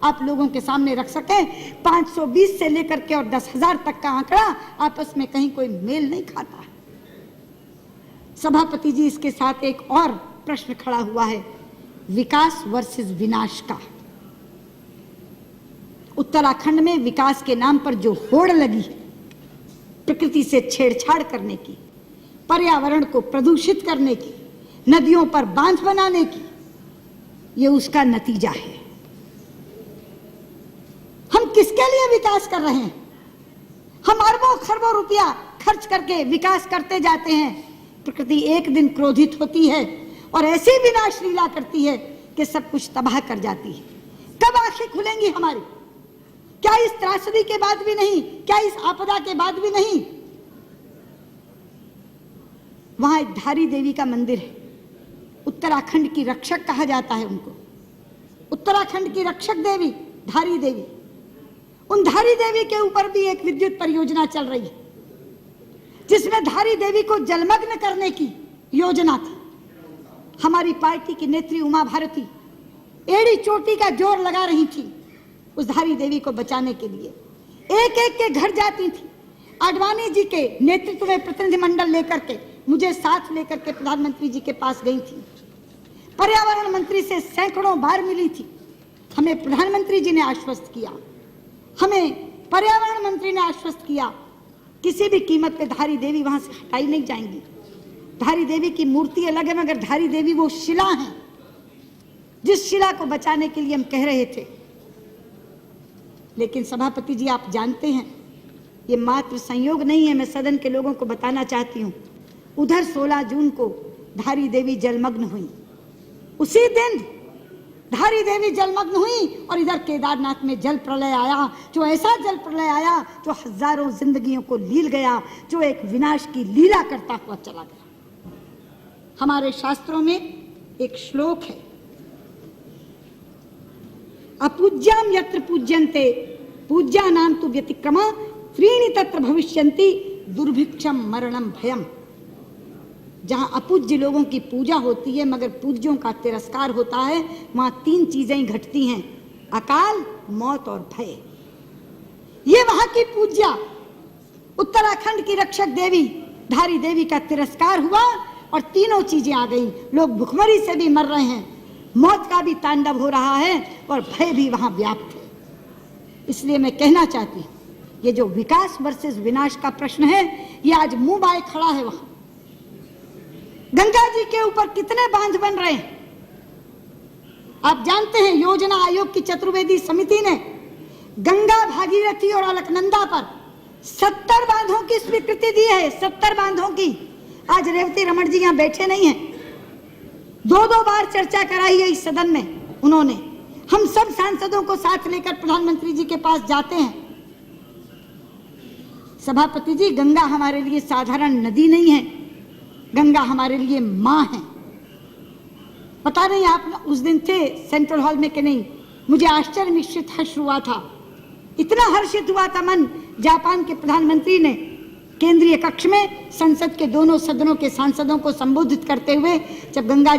आप लोगों के सामने रख सकें। 520 से लेकर के और 10,000 तक का आंकड़ा आपस में कहीं कोई मेल नहीं खाता। सभापति जी, इसके साथ एक और प्रश्न खड़ा हुआ है, विकास वर्सेस विनाश का। उत्तराखंड में विकास के नाम पर जो होड़ लगी, प्रकृति से छेड़छाड़ करने की, पर्यावरण को प्रदूषित करने की, नदियों पर बांध बनाने की, ये उसका नतीजा है। हम किसके लिए विकास कर रहे हैं? हम अरबों खरबों रुपया खर्च करके विकास करते जाते हैं। प्रकृति एक दिन क्रोधित होती है और ऐसी विनाश लीला करती है कि सब कुछ तबाह कर जाती है। कब आंखें खुलेंगी हमारी? क्या इस त्रासदी के बाद भी नहीं? क्या इस आपदा के बाद भी नहीं? वहां एक धारी देवी का मंदिर है, उत्तराखंड की रक्षक कहा जाता है उनको। उत्तराखंड की रक्षक देवी धारी देवी, उन धारी देवी के ऊपर भी एक विद्युत परियोजना चल रही है, जिसमें धारी देवी को जलमग्न करने की योजना थी। हमारी पार्टी की नेत्री उमा भारती एड़ी चोटी का जोर लगा रही थी उस धारी देवी को बचाने के लिए। एक एक के घर जाती थी। आडवाणी जी के नेतृत्व में प्रतिनिधिमंडल लेकर के, मुझे साथ लेकर के प्रधानमंत्री जी के पास गई थी। पर्यावरण मंत्री से सैकड़ों बार मिली थी। हमें प्रधानमंत्री जी ने आश्वस्त किया, हमें पर्यावरण मंत्री ने आश्वस्त किया, किसी भी कीमत पे धारी देवी वहां से हटाई नहीं जाएंगी। धारी देवी की मूर्ति अलग है, मगर धारी देवी वो शिला है जिस शिला को बचाने के लिए हम कह रहे थे। लेकिन सभापति जी, आप जानते हैं ये मात्र संयोग नहीं है। मैं सदन के लोगों को बताना चाहती हूँ, उधर 16 जून को धारी देवी जलमग्न हुई। उसी दिन धारी देवी जलमग्न हुई और इधर केदारनाथ में जल प्रलय आया, जो ऐसा जल प्रलय आया जो हजारों जिंदगियों को लील गया, जो एक विनाश की लीला करता हुआ चला गया। हमारे शास्त्रों में एक श्लोक है, अपूज्याम यत्र पूज्यन्ते पूज्यानां तु व्यतिक्रमा त्रीणि तत्र भविष्यन्ति दुर्भिक्षम मरणम भयम। जहां अपूज्य लोगों की पूजा होती है मगर पूज्यों का तिरस्कार होता है, वहां 3 चीजें घटती हैं, अकाल, मौत और भय। ये वहां की पूज्या उत्तराखंड की रक्षक देवी धारी देवी का तिरस्कार हुआ और तीनों चीजें आ गई। लोग भुखमरी से भी मर रहे हैं, मौत का भी तांडव हो रहा है और भय भी वहां व्याप्त है। इसलिए मैं कहना चाहती हूं, ये जो विकास वर्सेस विनाश का प्रश्न है, ये आज मुंह बाए खड़ा है। वहां गंगा जी के ऊपर कितने बांध बन रहे हैं आप जानते हैं। योजना आयोग की चतुर्वेदी समिति ने गंगा, भागीरथी और अलकनंदा पर 70 बांधों की स्वीकृति दी है। 70 बांधों की। आज रेवती रमन जी यहां बैठे नहीं हैं, 2-2 बार चर्चा कराई है इस सदन में उन्होंने। हम सब सांसदों को साथ लेकर प्रधानमंत्री जी के पास जाते हैं। सभापति जी, गंगा हमारे लिए साधारण नदी नहीं है, गंगा हमारे लिए मां है। पता नहीं आप उस दिन थे सेंट्रल हॉल में कि नहीं, मुझे आश्चर्य मिश्रित हर्ष हुआ था। इतना हर्षित हुआ था मन, जापान के प्रधानमंत्री ने केंद्रीय कक्ष में संसद के दोनों सदनों के सांसदों को संबोधित करते हुए जब गंगा जी